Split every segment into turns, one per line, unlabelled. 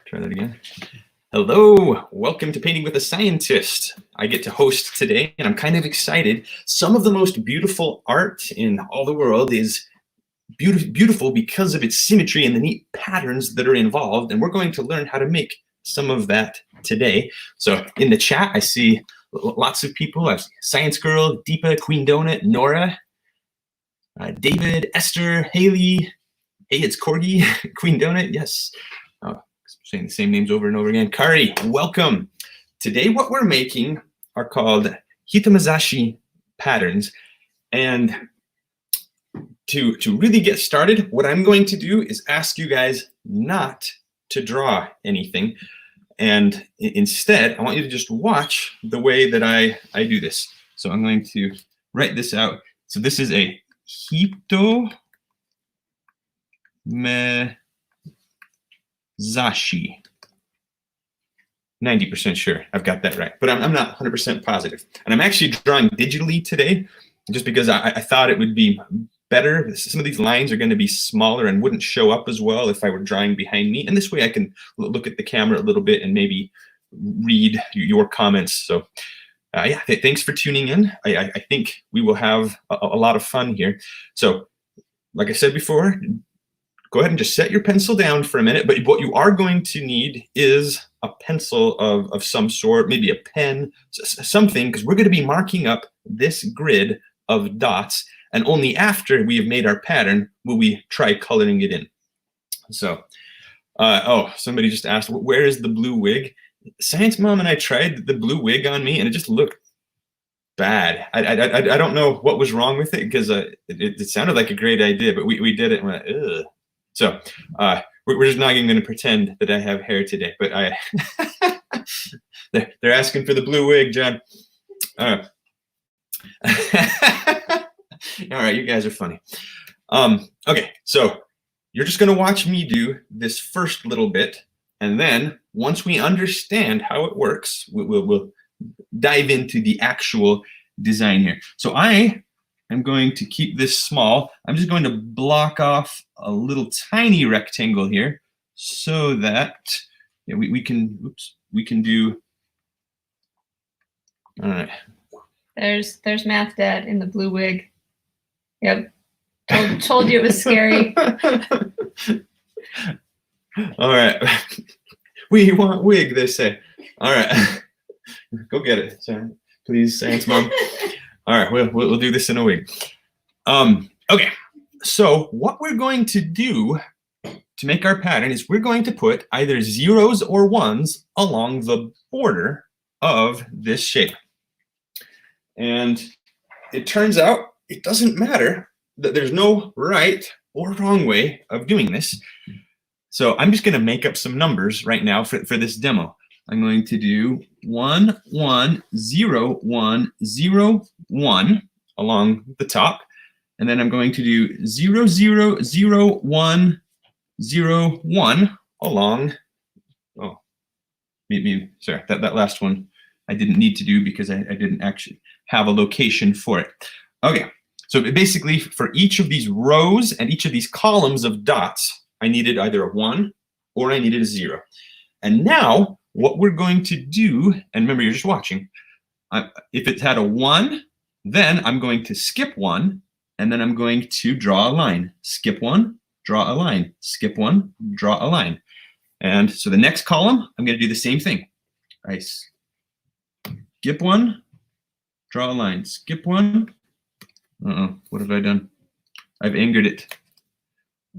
Try that again. Hello, welcome to Painting with a Scientist. I get to host today, and I'm kind of excited. Some of the most beautiful art in all the world is beautiful because of its symmetry and the neat patterns that are involved, and we're going to learn how to make some of that today. So in the chat, I see lots of people. I see Science Girl, Deepa, Queen Donut, Nora, David, Esther, Haley. Hey, it's Corgi, Queen Donut, yes. Saying the same names over and over again. Kari, welcome. Today what we're making are called Hitomezashi patterns. And to really get started, what I'm going to do is ask you guys not to draw anything. And instead, I want you to just watch the way that I do this. So I'm going to write this out. So this is a Hitomezashi. 90% sure I've got that right, but I'm not 100% positive. And I'm actually drawing digitally today just because I thought it would be better. Some of these lines are going to be smaller and wouldn't show up as well if I were drawing behind me. And this way I can look at the camera a little bit and maybe read your comments. So yeah, thanks for tuning in. I think we will have a lot of fun here. So like I said before, go ahead and just set your pencil down for a minute, but what you are going to need is a pencil of some sort, maybe a pen, something, because we're going to be marking up this grid of dots, and only after we have made our pattern will we try coloring it in. So, oh, somebody just asked, where is the blue wig? Science Mom and I tried the blue wig on me, and it just looked bad. I don't know what was wrong with it, because it sounded like a great idea, but we did it and went, ugh. So we're just not even going to pretend that I have hair today, but they're asking for the blue wig, John. All right, you guys are funny. Okay, so you're just going to watch me do this first little bit, and then once we understand how it works, we'll dive into the actual design here. So I'm going to keep this small. I'm just going to block off a little tiny rectangle here so that we can do. All right.
There's Math Dad in the blue wig. Yep. Told you it was scary.
All right. We want wig, they say. All right. Go get it. Sorry. Please, Science Mom. All right, we'll do this in a week. Okay, so what we're going to do to make our pattern is we're going to put either zeros or ones along the border of this shape. And it turns out it doesn't matter that there's no right or wrong way of doing this. So I'm just going to make up some numbers right now for this demo. I'm going to do 1, 1, 0, 1, 0, 1 along the top. And then I'm going to do 0, 0, 0, 1, 0, 1 along. Oh, maybe sorry, that last one I didn't need to do because I didn't actually have a location for it. Okay, so basically for each of these rows and each of these columns of dots, I needed either a 1 or I needed a 0. And now what we're going to do, and remember you're just watching, if it had a 1, then I'm going to skip 1, and then I'm going to draw a line. Skip 1, draw a line. Skip 1, draw a line. And so the next column, I'm going to do the same thing. I skip 1, draw a line. Skip 1. What have I done? I've angered it.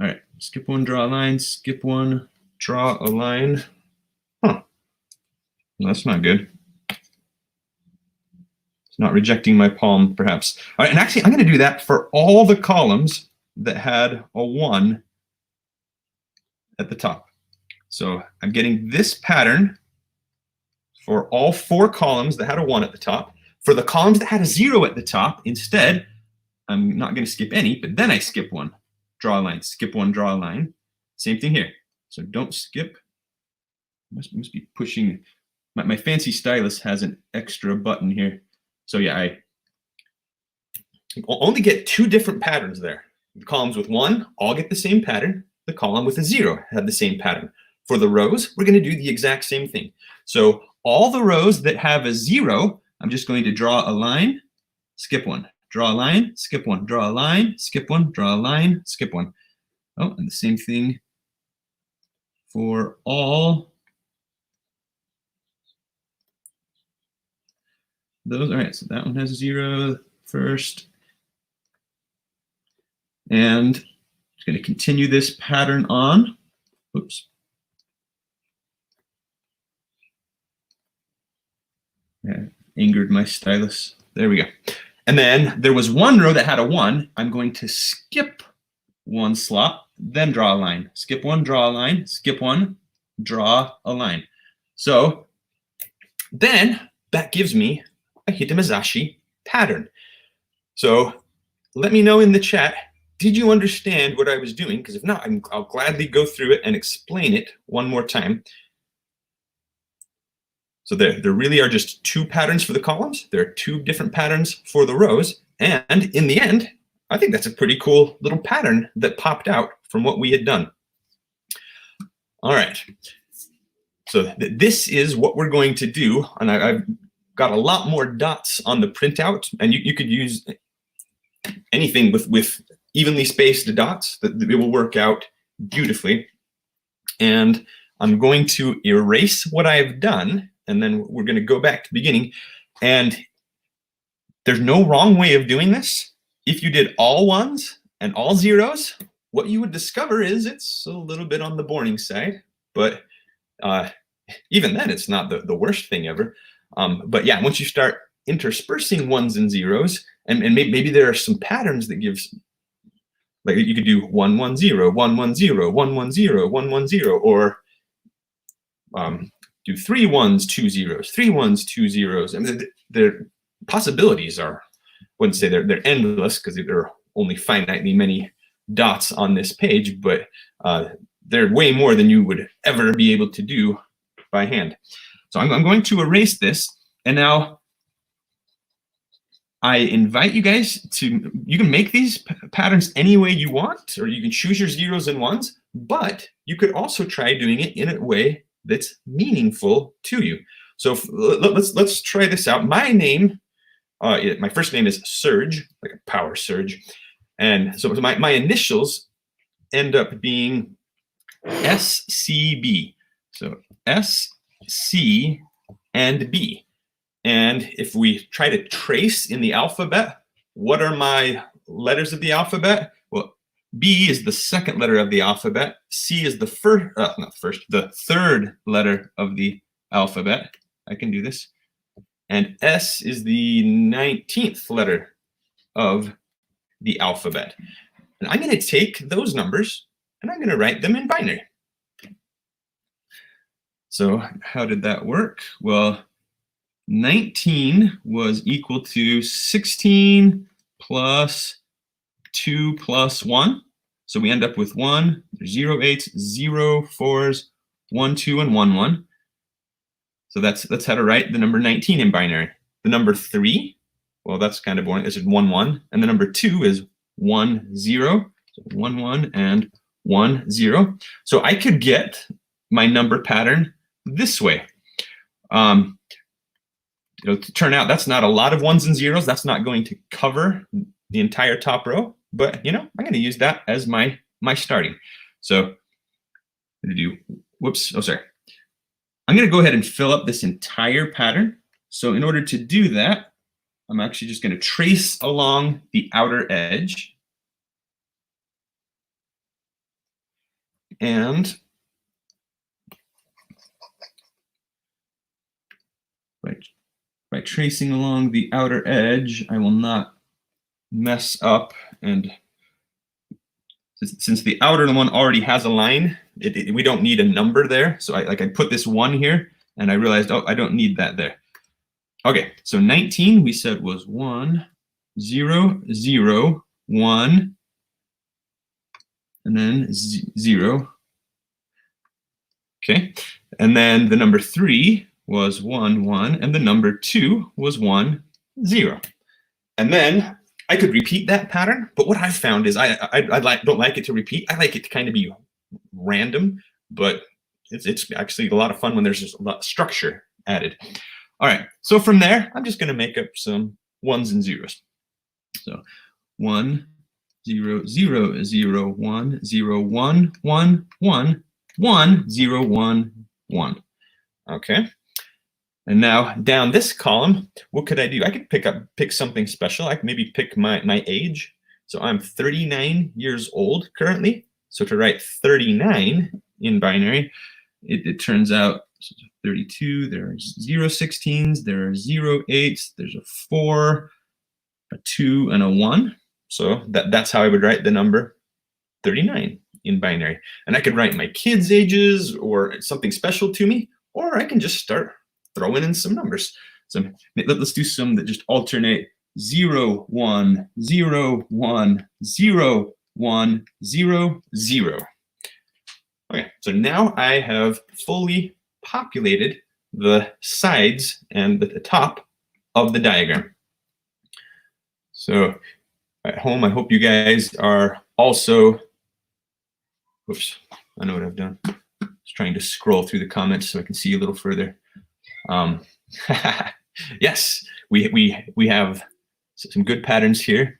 All right, skip 1, draw a line. Skip 1, draw a line. Huh. Well, that's not good. It's not rejecting my palm, perhaps. All right, and actually, I'm going to do that for all the columns that had a 1 at the top. So I'm getting this pattern for all 4 columns that had a 1 at the top. For the columns that had a 0 at the top, instead, I'm not going to skip any, but then I skip 1, draw a line, skip 1, draw a line. Same thing here. So don't skip. Must be pushing. My fancy stylus has an extra button here. So yeah, I only get 2 different patterns there. The columns with 1 all get the same pattern. The column with a 0 had the same pattern. for the rows, we're going to do the exact same thing. So all the rows that have a 0, I'm just going to draw a line, skip one, draw a line, skip one, draw a line, skip one, draw a line, skip one. Oh, and the same thing for all those. All right, so that one has a 0 first. And I'm just going to continue this pattern on. Oops. Yeah, angered my stylus. There we go. And then there was one row that had a 1. I'm going to skip one slot, then draw a line. Skip one, draw a line. Skip one, draw a line. So then that gives me a Hitomezashi pattern. So let me know in the chat, did you understand what I was doing? Because if not, I'll gladly go through it and explain it one more time. So there really are just 2 patterns for the columns. There are 2 different patterns for the rows. And in the end, I think that's a pretty cool little pattern that popped out from what we had done. All right. So this is what we're going to do. And I've got a lot more dots on the printout. And you could use anything with evenly spaced dots. That it will work out beautifully. And I'm going to erase what I've done. And then we're going to go back to the beginning. And there's no wrong way of doing this. If you did all 1s and all 0s, what you would discover is it's a little bit on the boring side. But even then, it's not the worst thing ever. But yeah, once you start interspersing 1s and 0s, and maybe there are some patterns that gives, like you could do 1 1 0 1 1 0 1 1 0 1 1 0, or do 3 1s 2 0s 3 1s 2 0s. I mean, their possibilities are, I wouldn't say they're endless, because there are only finitely many dots on this page, but they're way more than you would ever be able to do by hand. So I'm going to erase this, and now I invite you guys to, you can make these patterns any way you want, or you can choose your 0s and 1s, but you could also try doing it in a way that's meaningful to you. So let's try this out. My name, my first name is Surge, like a power surge. And so my initials end up being SCB. So S, C, and B. And if we try to trace in the alphabet, what are my letters of the alphabet? Well, B is the second letter of the alphabet. C is the the third letter of the alphabet. I can do this. And S is the 19th letter of the alphabet. And I'm going to take those numbers and I'm going to write them in binary. So how did that work? Well, 19 was equal to 16 plus 2 plus 1. So we end up with 1, 0 8s, 0 4s, 1 2, and 1 1. So that's how to write the number 19 in binary. The number 3, well, that's kind of boring. It's 1 1. And the number 2 is 1 0. So 1 1 and 1 0. So I could get my number pattern this way. To turn out that's not a lot of 1s and 0s. That's not going to cover the entire top row, but I'm going to use that as my starting. So I'm going to do, I'm going to go ahead and fill up this entire pattern. So in order to do that, I'm actually just going to trace along the outer edge. And by tracing along the outer edge, I will not mess up. And since the outer one already has a line, we don't need a number there. So I put this 1 here, and I realized, oh, I don't need that there. Okay, so 19 we said was 1 0 0 1, and then 0. Okay, and then the number 3 was 1 1, and the number 2 was 1 0. And then I could repeat that pattern, but what I've found is I don't like it to repeat. I like it to kind of be random, but it's actually a lot of fun when there's just a lot of structure added. All right, so from there, I'm just going to make up some ones and zeros. So 1, 0, 0, 0, 1, 0, 1, 1, 1, 1, 0, 1, 1. Okay. And now down this column, what could I do? I could pick something special. I could maybe pick my age. So I'm 39 years old currently. So to write 39 in binary, it turns out 32, there are 0 16s, there are 0 8s, there's a 4, a 2, and a 1. So that's how I would write the number 39 in binary. And I could write my kids' ages or something special to me, or I can just start throwing in some numbers. So let's do some that just alternate 0, 1, 0, 1, 0, 1, 0, 0. Okay, so now I have fully populated the sides and the top of the diagram. So at home, I hope you guys are also, oops, I know what I've done. Just trying to scroll through the comments so I can see a little further. Yes, we have some good patterns here.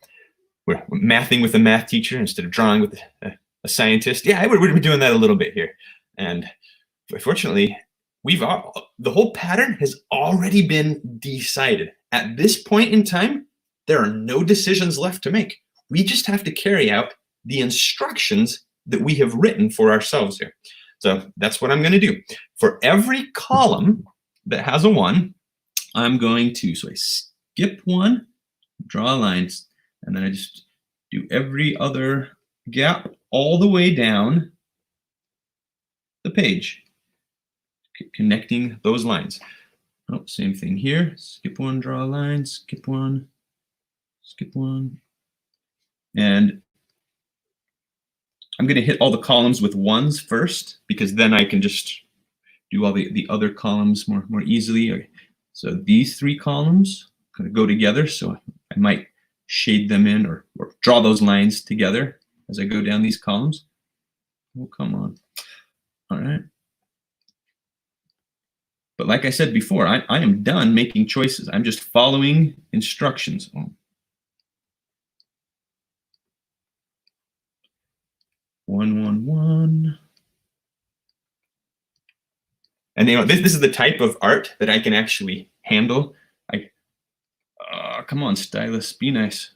We're mathing with a math teacher instead of drawing with a scientist. Yeah, we're doing that a little bit here. And fortunately, the whole pattern has already been decided. At this point in time, there are no decisions left to make. We just have to carry out the instructions that we have written for ourselves here. So that's what I'm going to do. For every column that has a 1, I'm going to, so I skip 1, draw lines, and then I just do every other gap all the way down the page, connecting those lines. Oh, same thing here. Skip 1, draw a line, skip 1, skip 1. And I'm going to hit all the columns with 1s first, because then I can just do all the other columns more easily. Okay. So these 3 columns kind of go together. So I might shade them in or draw those lines together as I go down these columns. Oh, come on. All right. But like I said before, I am done making choices. I'm just following instructions. Oh. 1, 1, 1. And this is the type of art that I can actually handle. Come on, stylus, be nice.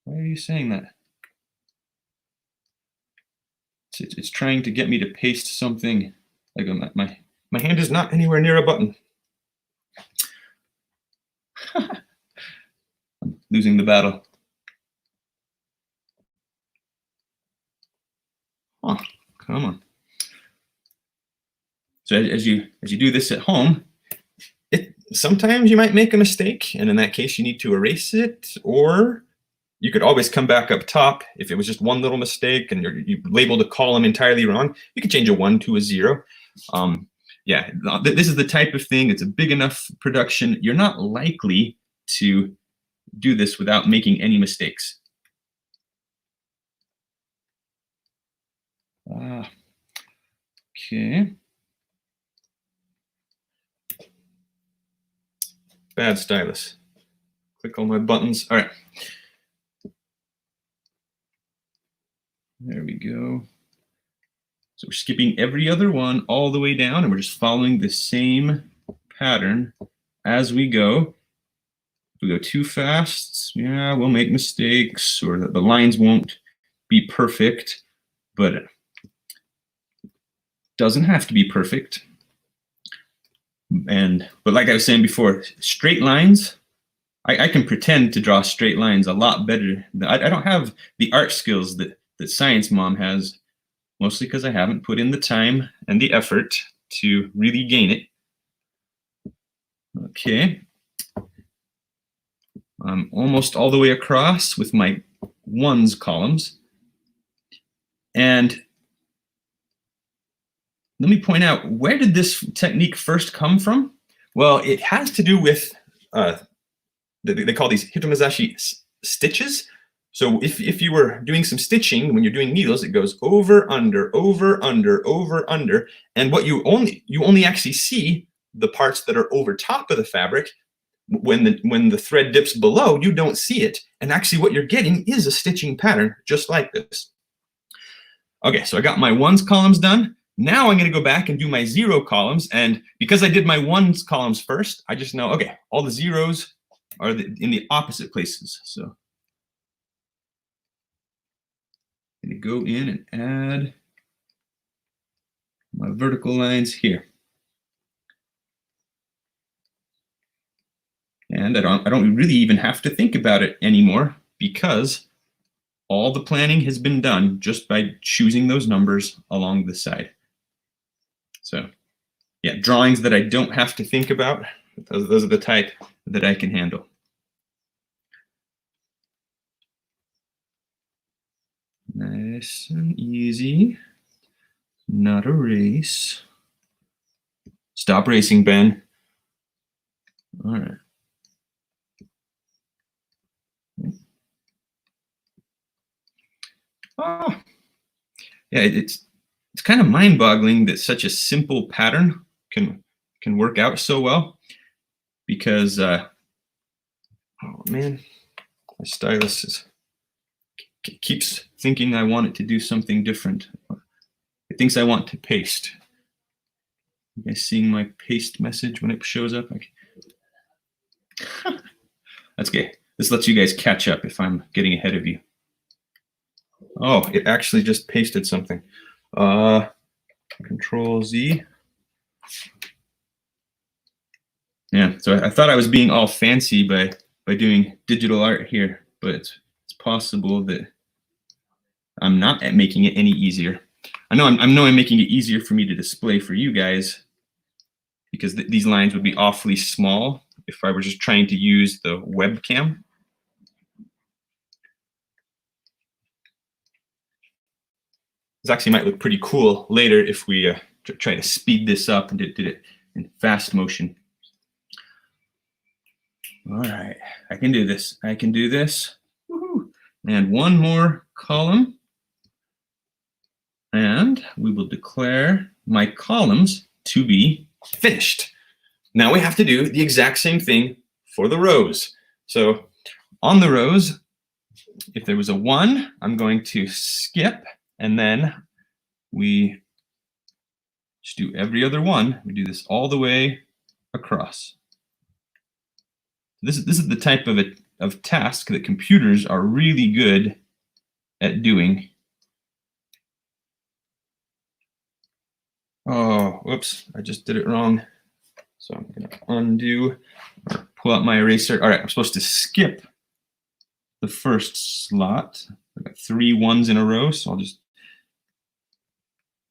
Why are you saying that? It's trying to get me to paste something. Like my hand is not anywhere near a button. I'm losing the battle. Oh, come on. So as you do this at home, sometimes you might make a mistake, and in that case, you need to erase it, or you could always come back up top. If it was just one little mistake and you labeled a column entirely wrong, you could change a 1 to a 0. Yeah, this is the type of thing. It's a big enough production. You're not likely to do this without making any mistakes. Okay. Bad stylus. Click all my buttons. All right. There we go. So we're skipping every other one all the way down, and we're just following the same pattern as we go. If we go too fast, yeah, we'll make mistakes, or the lines won't be perfect, but it doesn't have to be perfect. But like I was saying before, straight lines, I can pretend to draw straight lines a lot better. I don't have the art skills that Science Mom has, mostly because I haven't put in the time and the effort to really gain it. Okay. I'm almost all the way across with my 1s columns. And let me point out, where did this technique first come from? Well, it has to do with, they call these Hitomezashi stitches. So if you were doing some stitching, when you're doing needles, it goes over, under, over, under, over, under. And what you only actually see the parts that are over top of the fabric. When the thread dips below, you don't see it. And actually what you're getting is a stitching pattern just like this. Okay, so I got my ones columns done. Now I'm going to go back and do my zero columns. And because I did my ones columns first, I just know, okay, all the zeros are in the opposite places. So I'm going to go in and add my vertical lines here. And I don't really even have to think about it anymore because all the planning has been done just by choosing those numbers along the side. So yeah, drawings that I don't have to think about, those are the type that I can handle. Nice and easy, not a race. Stop racing, Ben. All right. Oh, yeah, it's kind of mind-boggling that such a simple pattern can work out so well, because oh man, my stylus keeps thinking I want it to do something different. It thinks I want to paste. You guys seeing my paste message when it shows up? Okay. That's okay. This lets you guys catch up if I'm getting ahead of you. Oh, it actually just pasted something. Control Z. Yeah, so I thought I was being all fancy by doing digital art here, but it's possible that I'm not making it any easier. I know I'm making it easier for me to display for you guys, because these lines would be awfully small if I were just trying to use the webcam. This actually might look pretty cool later if we try to speed this up and did it in fast motion. All right, I can do this. I can do this. Woohoo. And one more column. And we will declare my columns to be finished. Now we have to do the exact same thing for the rows. So on the rows, if there was a 1, I'm going to skip, and then we just do every other one. We do this all the way across. This is the type of task that computers are really good at doing. Oh, whoops, I just did it wrong. So I'm going to undo or pull out my eraser. All right, I'm supposed to skip the first slot. I've got 3 1s in a row, so I'll just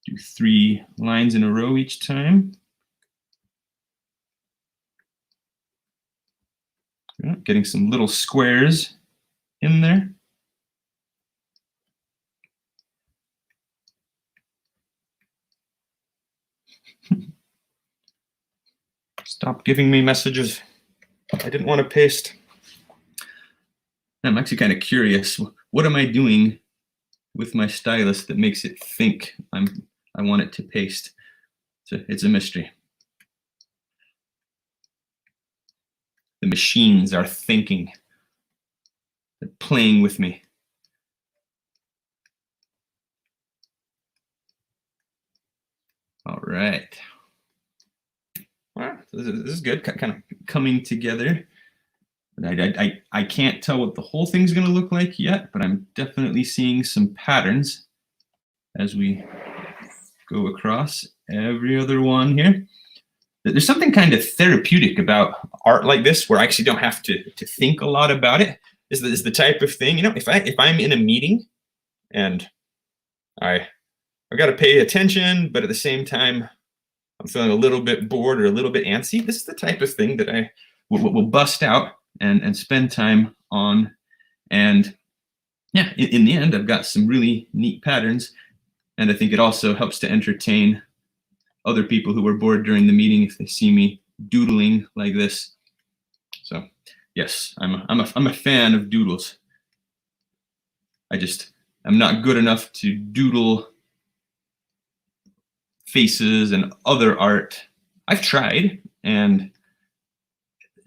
do 3 lines in a row each time. Getting some little squares in there. Stop giving me messages. I didn't want to paste. I'm actually kind of curious. What am I doing with my stylus that makes it think I want it to paste? It's a mystery. The machines are thinking. They're playing with me. All right. Well, this is good, kind of coming together. I can't tell what the whole thing's going to look like yet, but I'm definitely seeing some patterns as we go across every other one here. There's something kind of therapeutic about art like this, where I actually don't have to think a lot about it. This is the type of thing, you know, if I'm in a meeting and I've got to pay attention, but at the same time I'm feeling a little bit bored or a little bit antsy, this is the type of thing that I will bust out and spend time on. And yeah, in the end, I've got some really neat patterns. And I think it also helps to entertain other people who are bored during the meeting if they see me doodling like this. So yes, I'm a fan of doodles. I'm not good enough to doodle faces and other art. I've tried, and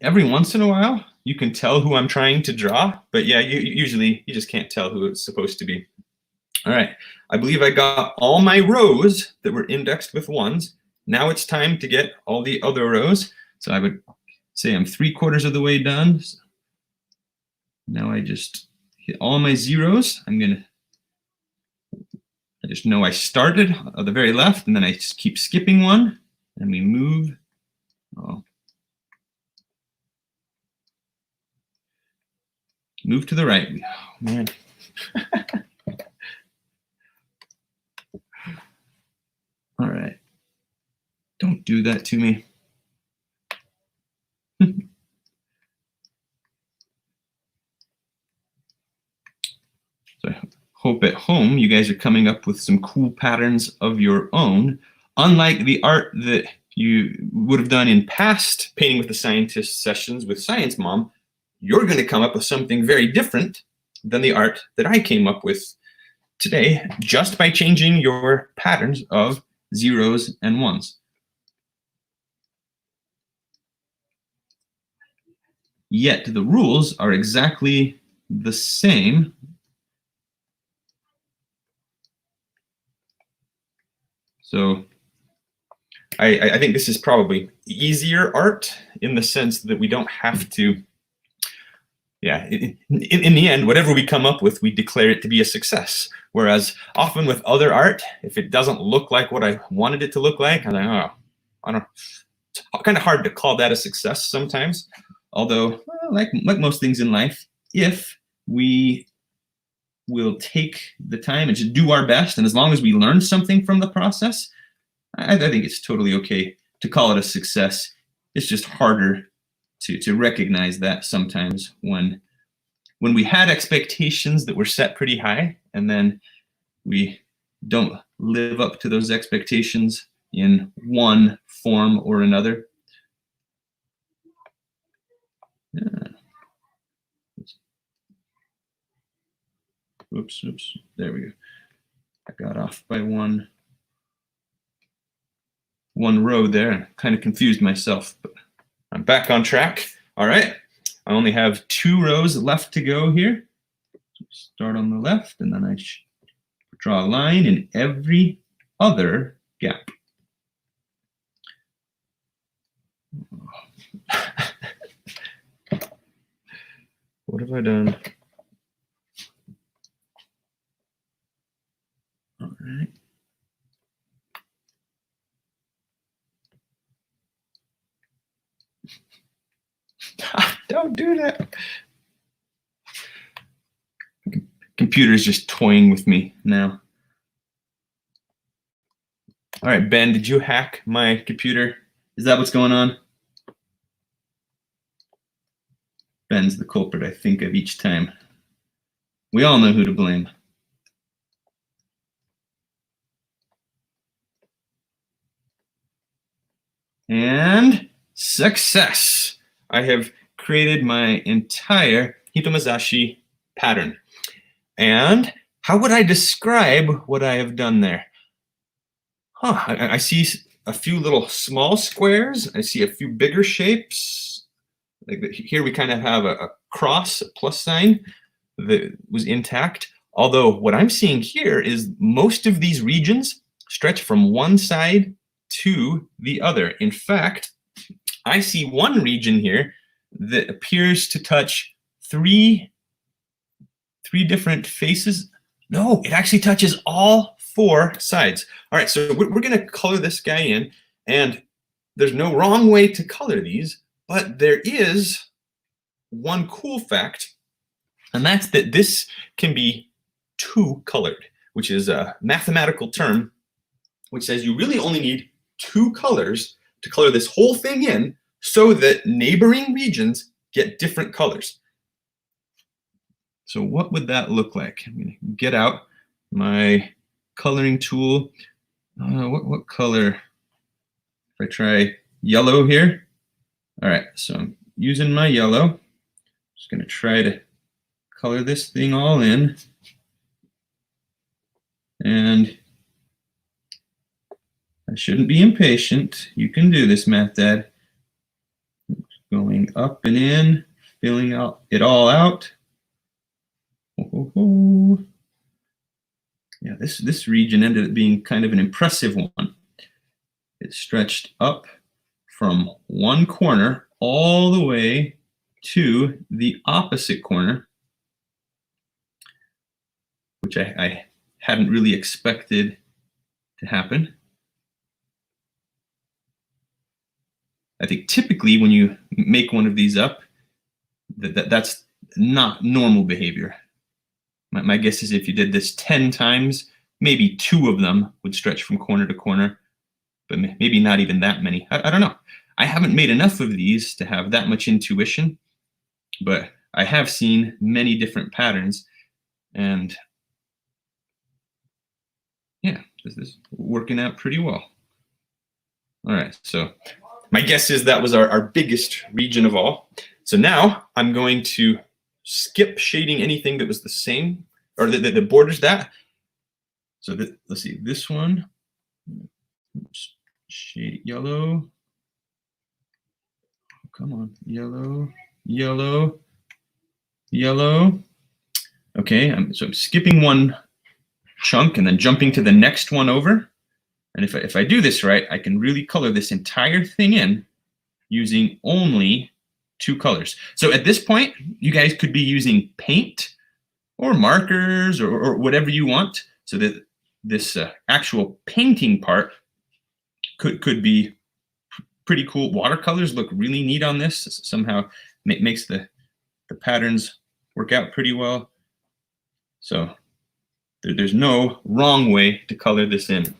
every once in a while you can tell who I'm trying to draw, but yeah, usually you just can't tell who it's supposed to be. All right, I believe I got all my rows that were indexed with 1s. Now it's time to get all the other rows. So I would say I'm 3/4 of the way done. Now I just hit all my zeros. I just know I started at the very left, and then I just keep skipping one, and we move. Move to the right. Oh, man. All right. Don't do that to me. So I hope at home you guys are coming up with some cool patterns of your own. Unlike the art that you would have done in past Painting with the Scientist sessions with Science Mom, you're going to come up with something very different than the art that I came up with today, just by changing your patterns of 0s and 1s. Yet the rules are exactly the same. So I think this is probably easier art in the sense that we don't have to, in the end, whatever we come up with, we declare it to be a success. Whereas often with other art, if it doesn't look like what I wanted it to look like, I'm like, oh, I don't know. It's kind of hard to call that a success sometimes. Although, well, like most things in life, if we will take the time and just do our best, and as long as we learn something from the process, I think it's totally okay to call it a success. It's just harder to recognize that sometimes when we had expectations that were set pretty high, and then we don't live up to those expectations in one form or another. Yeah. Oops, there we go. I got off by one row there. Kind of confused myself, but I'm back on track. All right, I only have 2 rows left to go here. Start on the left, and then I draw a line in every other gap. What have I done? All right. Don't do that. Computer's just toying with me now. All right, Ben, did you hack my computer? Is that what's going on? Ben's the culprit I think of each time. We all know who to blame. And success! I have created my entire Hitomezashi pattern. And how would I describe what I have done there? I see a few little small squares. I see a few bigger shapes. Like here we kind of have a cross, a plus sign that was intact. Although what I'm seeing here is most of these regions stretch from one side to the other. In fact, I see one region here that appears to touch three different faces. No, it actually touches all 4 sides. All right, so we're going to color this guy in, and there's no wrong way to color these, but there is one cool fact, and that's that this can be 2-colored, which is a mathematical term which says you really only need 2 colors to color this whole thing in so that neighboring regions get different colors. So what would that look like? I'm going to get out my coloring tool. What color? If I try yellow here. All right, so I'm using my yellow. Just going to try to color this thing all in. And I shouldn't be impatient. You can do this, Math Dad. Going up and in, filling out it all out. Yeah, this region ended up being kind of an impressive one. It stretched up from one corner all the way to the opposite corner, which I hadn't really expected to happen. I think typically when you make one of these up, that's not normal behavior. My guess is if you did this 10 times, maybe 2 of them would stretch from corner to corner, but maybe not even that many. I don't know. I haven't made enough of these to have that much intuition, but I have seen many different patterns, and yeah, this is working out pretty well. All right, so my guess is that was our biggest region of all. So now I'm going to skip shading anything that was the same, or that borders that. So let's see, this one, oops, shade it yellow. Come on, yellow, yellow, yellow. Okay, so I'm skipping one chunk and then jumping to the next one over. And if I do this right, I can really color this entire thing in using only 2 colors. So at this point, you guys could be using paint or markers or whatever you want, so that this actual painting part could be pretty cool. Watercolors look really neat on this. Somehow makes the patterns work out pretty well. So there's no wrong way to color this in.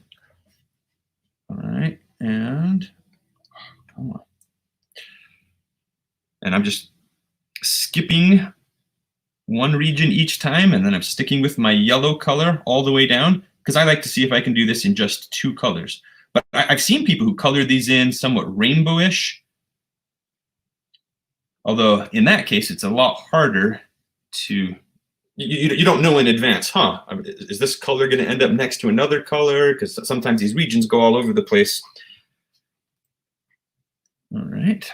All right, and come on. And I'm just skipping one region each time, and then I'm sticking with my yellow color all the way down, because I like to see if I can do this in just 2 colors. But I've seen people who color these in somewhat rainbowish, although in that case, it's a lot harder to, you don't know in advance, huh? Is this color going to end up next to another color? Because sometimes these regions go all over the place. All right.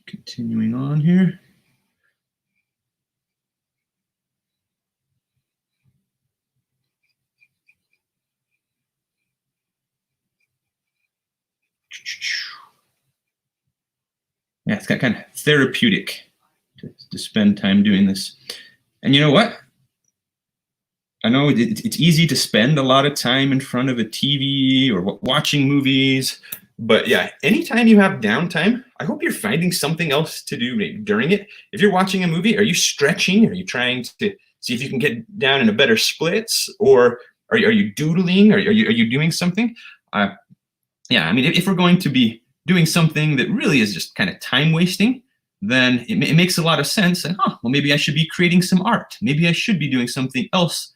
Continuing on here. Yeah, it's kind of therapeutic to spend time doing this. And you know what? I know it's easy to spend a lot of time in front of a TV or watching movies, but yeah, anytime you have downtime, I hope you're finding something else to do during it. If you're watching a movie, are you stretching? Are you trying to see if you can get down in a better splits? Or are you doodling? Are you doing something? Yeah, I mean, if we're going to be doing something that really is just kind of time wasting, then it makes a lot of sense. And, well, maybe I should be creating some art. Maybe I should be doing something else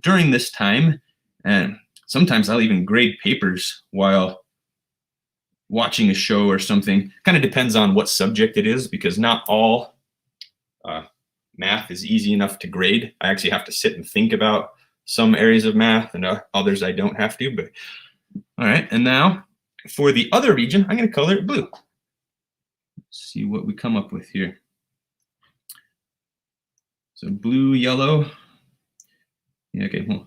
during this time. And sometimes I'll even grade papers while watching a show or something. Kind of depends on what subject it is, because not all math is easy enough to grade. I actually have to sit and think about some areas of math, and others I don't have to. But all right, and now for the other region, I'm going to color it blue. Let's see what we come up with here. So blue, yellow. Yeah, okay, well,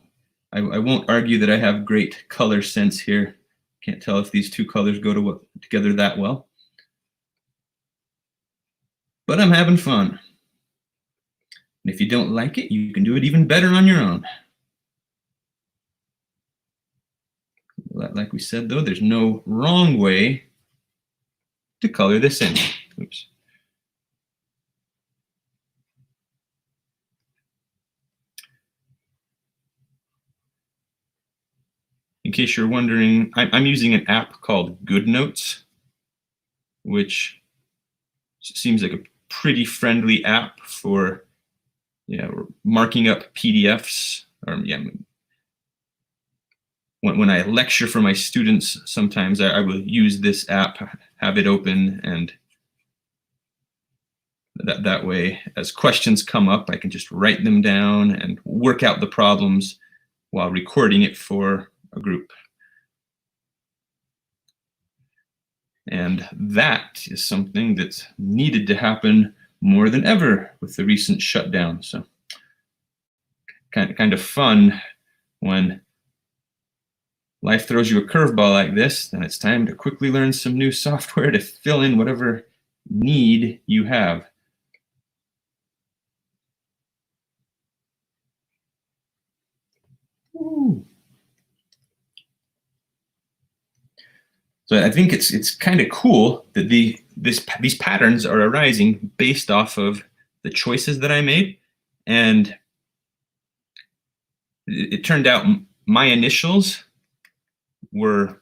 I won't argue that I have great color sense here. Can't tell if these 2 colors go together that well. But I'm having fun. And if you don't like it, you can do it even better on your own. Like we said, though, there's no wrong way to color this in. Oops. In case you're wondering, I'm using an app called GoodNotes, which seems like a pretty friendly app for marking up PDFs. Or when I lecture for my students, sometimes I will use this app, have it open, and That way, as questions come up, I can just write them down and work out the problems while recording it for a group. And that is something that's needed to happen more than ever with the recent shutdown. So kind of fun when life throws you a curveball like this, then it's time to quickly learn some new software to fill in whatever need you have. Ooh. So I think it's kind of cool that these patterns are arising based off of the choices that I made, and it turned out my initials were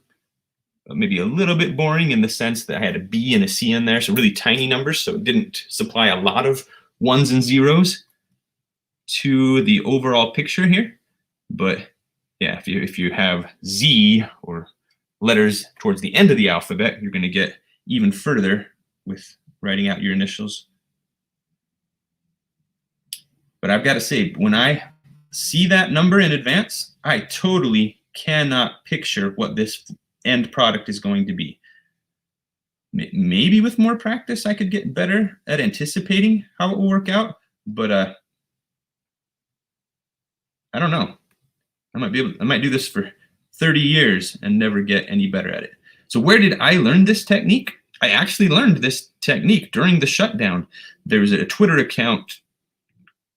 maybe a little bit boring in the sense that I had a B and a C in there, so really tiny numbers, so it didn't supply a lot of ones and zeros to the overall picture here. But yeah, if you have Z or letters towards the end of the alphabet, you're going to get even further with writing out your initials. But I've got to say, when I see that number in advance, I totally cannot picture what this end product is going to be. Maybe with more practice, I could get better at anticipating how it will work out, but I don't know. I might do this for 30 years and never get any better at it. So where did I learn this technique? I actually learned this technique during the shutdown. There was a Twitter account,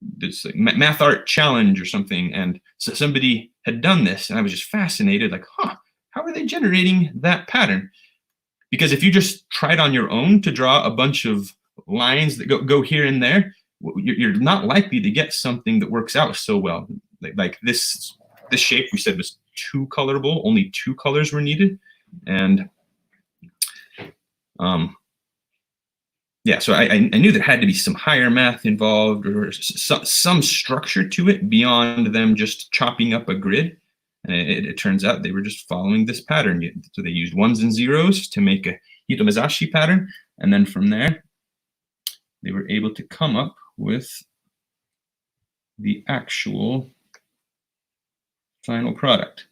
this like Math Art Challenge or something, and so somebody had done this, and I was just fascinated, like, how are they generating that pattern? Because if you just tried on your own to draw a bunch of lines that go here and there, you're not likely to get something that works out so well. Like this shape we said was too colorable, only 2 colors were needed. And yeah, so I knew there had to be some higher math involved or some structure to it beyond them just chopping up a grid. And it turns out they were just following this pattern. So they used ones and zeros to make a Hitomezashi pattern. And then from there, they were able to come up with the actual final product.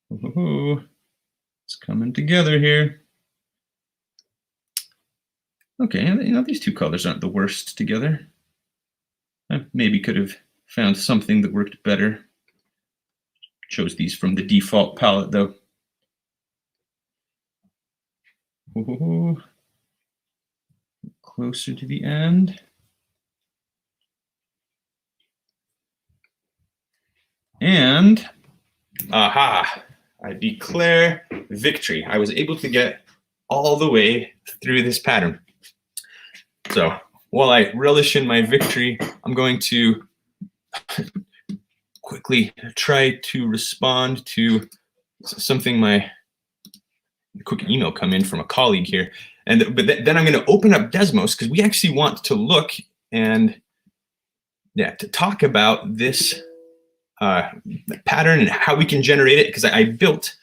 It's coming together here. Okay, these 2 colors aren't the worst together. I maybe could have found something that worked better. Chose these from the default palette though. Closer to the end. And aha, I declare victory. I was able to get all the way through this pattern. So while I relish in my victory, I'm going to quickly try to respond to something, a quick email come in from a colleague here. But then I'm going to open up Desmos because we actually want to look and to talk about this pattern and how we can generate it, because I built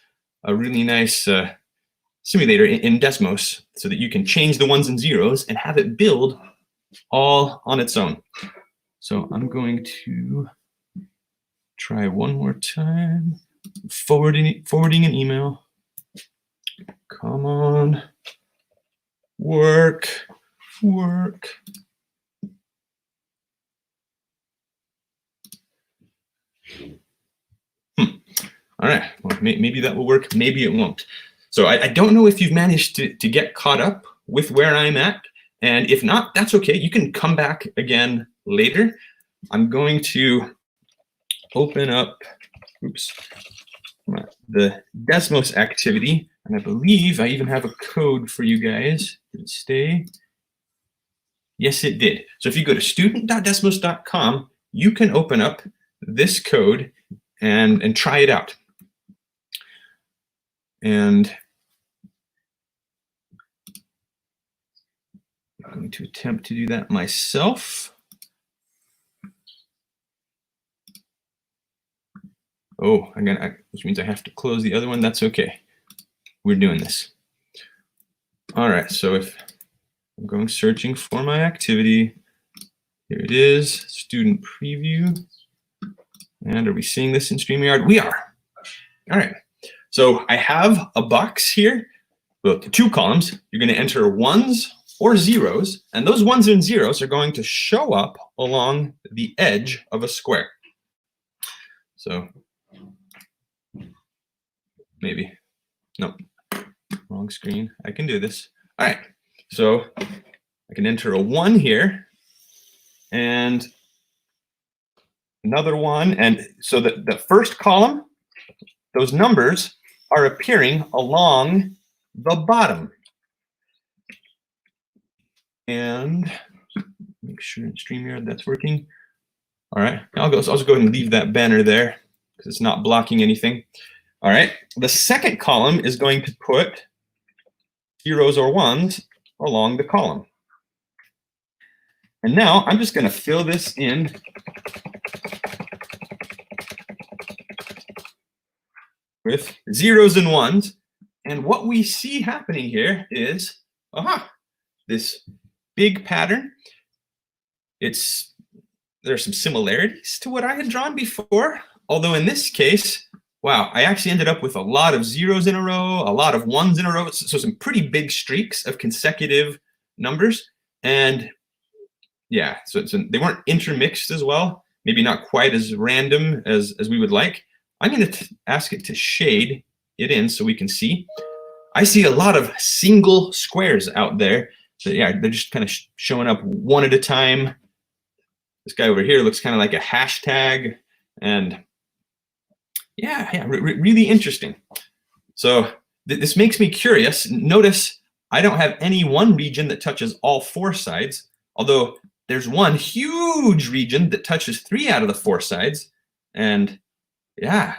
a really nice simulator in Desmos so that you can change the ones and zeros and have it build all on its own. So I'm going to try one more time, forwarding an email. Come on, work. All right, well, maybe that will work, maybe it won't. So I don't know if you've managed to get caught up with where I'm at, and if not, that's okay. You can come back again later. I'm going to open up, the Desmos activity, and I believe I even have a code for you guys. Did it stay? Yes, it did. So if you go to student.desmos.com, you can open up this code and try it out. And I'm going to attempt to do that myself. Oh, which means I have to close the other one. That's okay. We're doing this. All right, so if I'm going searching for my activity. Here it is, student preview. And are we seeing this in StreamYard? We are. All right. So I have a box here with 2 columns. You're going to enter ones or zeros, and those ones and zeros are going to show up along the edge of a square. So maybe, no, wrong screen. I can do this. All right. So I can enter a 1 here and another 1. And so the first column, those numbers are appearing along the bottom. And make sure in StreamYard that's working. All right, I'll just go ahead and leave that banner there because it's not blocking anything. All right, the second column is going to put zeros or ones along the column. And now I'm just going to fill this in with zeros and ones. And what we see happening here is, this big pattern. There's some similarities to what I had drawn before, although in this case, wow, I actually ended up with a lot of zeros in a row, a lot of ones in a row, so some pretty big streaks of consecutive numbers. And yeah, so they weren't intermixed as well, maybe not quite as random as we would like. I'm going to ask it to shade it in so we can see. I see a lot of single squares out there. So yeah, they're just kind of showing up one at a time. This guy over here looks kind of like a hashtag, and yeah, really interesting. So this makes me curious. Notice I don't have any one region that touches all 4 sides, although there's one huge region that touches 3 out of the 4 sides. And yeah,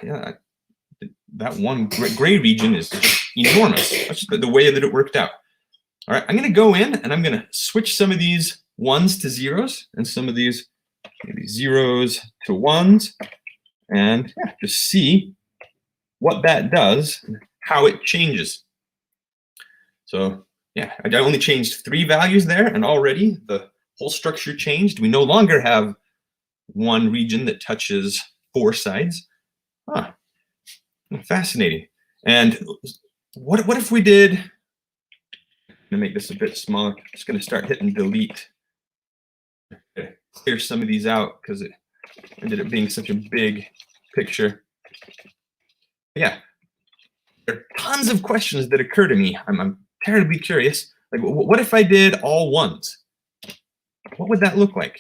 that one gray region is just enormous. That's just the way that it worked out. All right, I'm going to go in and I'm going to switch some of these ones to zeros and some of these maybe zeros to ones, and yeah, just see what that does and how it changes. So yeah, I only changed 3 values there, and already the whole structure changed. We no longer have one region that touches 4 sides. Fascinating. And what if we did, I'm gonna make this a bit smaller. I'm just gonna start hitting delete. Clear some of these out because it ended up being such a big picture. Yeah, there are tons of questions that occur to me. I'm terribly curious. Like, what if I did all ones? What would that look like?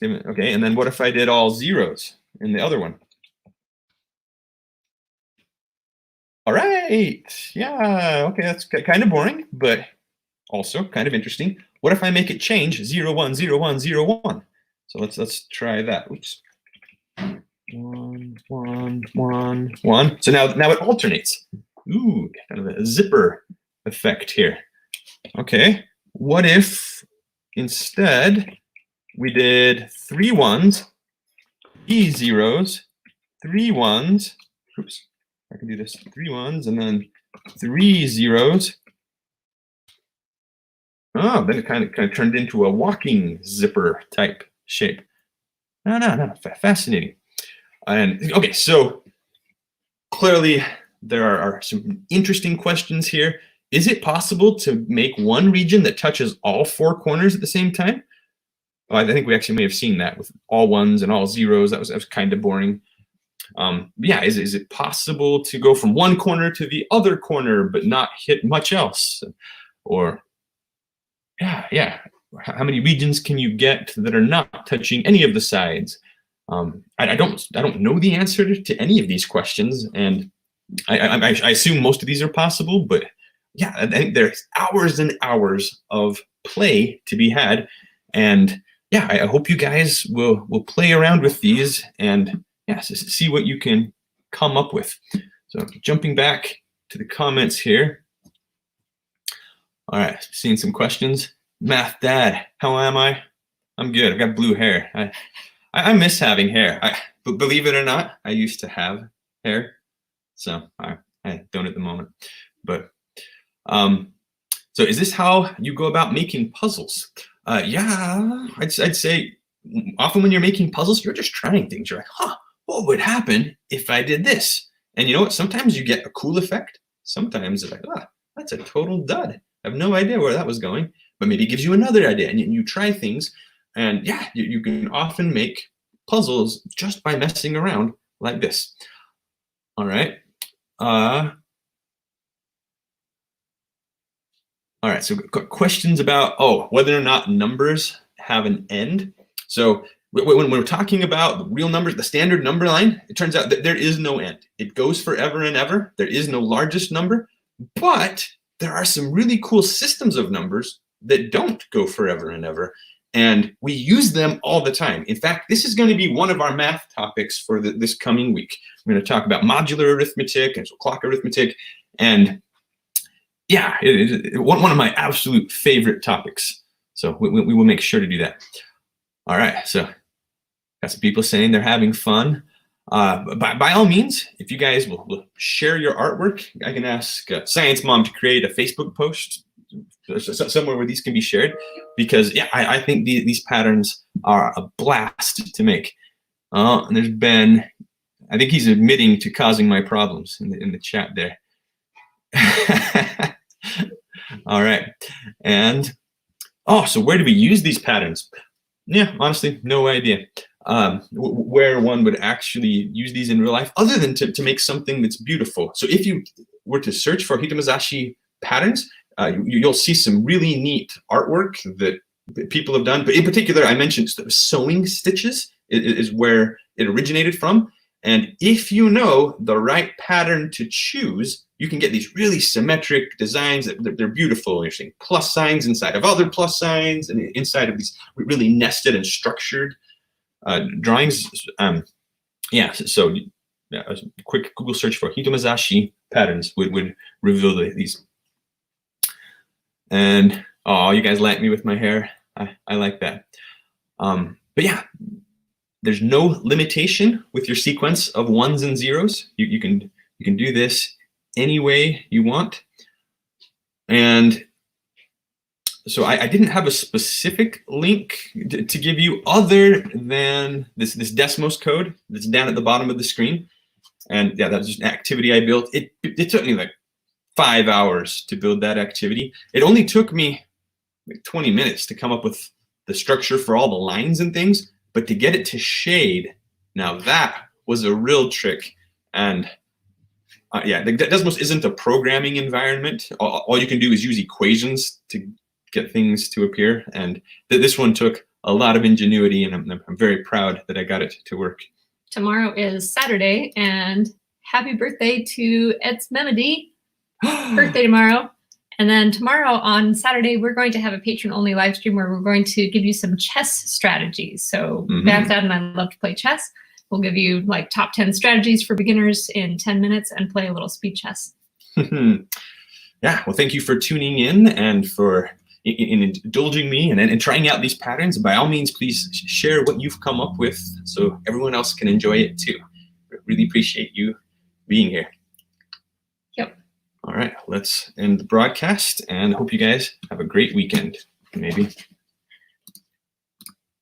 Okay, and then what if I did all zeros in the other one? All right, yeah, okay, that's kind of boring, but also kind of interesting. What if I make it change 0, 1, 0, 1, 0, 1? So let's try that. Oops. 1, 1, 1, 1. So now it alternates. Ooh, kind of a zipper effect here. Okay, what if instead we did 3 ones, 3 zeros, 3 ones. Oops, I can do this. 3 ones and then 3 zeros. Oh, then it kind of turned into a walking zipper type shape. No, fascinating. And okay, so clearly there are some interesting questions here. Is it possible to make one region that touches all 4 corners at the same time? Well, I think we actually may have seen that with all ones and all zeros. That was kind of boring. Yeah, is it possible to go from one corner to the other corner but not hit much else? Or yeah, how many regions can you get that are not touching any of the sides? I don't know the answer to any of these questions, and I assume most of these are possible, but yeah, I think there's hours and hours of play to be had, and yeah, I hope you guys will play around with these and yeah, see what you can come up with. So jumping back to the comments here. All right, seeing some questions. Math Dad, how am I? I'm good. I've got blue hair. I miss having hair. But believe it or not, I used to have hair. So I don't at the moment. But so is this how you go about making puzzles? Yeah, I'd say often when you're making puzzles, you're just trying things. You're like, huh, what would happen if I did this? And you know what? Sometimes you get a cool effect. Sometimes it's like, that's a total dud. I have no idea where that was going, but maybe it gives you another idea, and you try things. And yeah, you can often make puzzles just by messing around like this. All right. All right, so questions about, whether or not numbers have an end. So when we're talking about real numbers, the standard number line, it turns out that there is no end. It goes forever and ever. There is no largest number, but there are some really cool systems of numbers that don't go forever and ever. And we use them all the time. In fact, this is going to be one of our math topics for this coming week. We're going to talk about modular arithmetic and so clock arithmetic. And yeah, it is one of my absolute favorite topics. So we will make sure to do that. All right, so got some people saying they're having fun. By all means, if you guys will share your artwork, I can ask Science Mom to create a Facebook post somewhere where these can be shared, because yeah, I think these patterns are a blast to make. And there's Ben, I think he's admitting to causing my problems in the chat there. All right, and so where do we use these patterns? Yeah, honestly, no idea where one would actually use these in real life, other than to make something that's beautiful. So if you were to search for Hitomezashi patterns, you'll see some really neat artwork that people have done. But in particular, I mentioned sewing stitches is where it originated from. And if you know the right pattern to choose, you can get these really symmetric designs that they're beautiful. You're seeing plus signs inside of other plus signs and inside of these really nested and structured drawings. So a quick Google search for Hitomezashi patterns would reveal these. And you guys like me with my hair. I like that. But yeah, there's no limitation with your sequence of ones and zeros. You can do this any way you want. And so I didn't have a specific link to give you other than this Desmos code that's down at the bottom of the screen. And yeah, that's just an activity I built. It took me like 5 hours to build that activity. It only took me like 20 minutes to come up with the structure for all the lines and things, but to get it to shade, now that was a real trick. And yeah, the Desmos isn't a programming environment. All you can do is use equations to get things to appear. And this one took a lot of ingenuity, and I'm very proud that I got it to work.
Tomorrow is Saturday, and happy birthday to Ed's Melody. Birthday tomorrow. And then tomorrow on Saturday, we're going to have a patron-only live stream where we're going to give you some chess strategies. So Baghdad and I love to play chess. We'll give you like top 10 strategies for beginners in 10 minutes and play a little speed chess.
Yeah, well, thank you for tuning in and for indulging me and trying out these patterns. By all means, please share what you've come up with so everyone else can enjoy it too. I really appreciate you being here.
Yep.
All right, let's end the broadcast and hope you guys have a great weekend, maybe.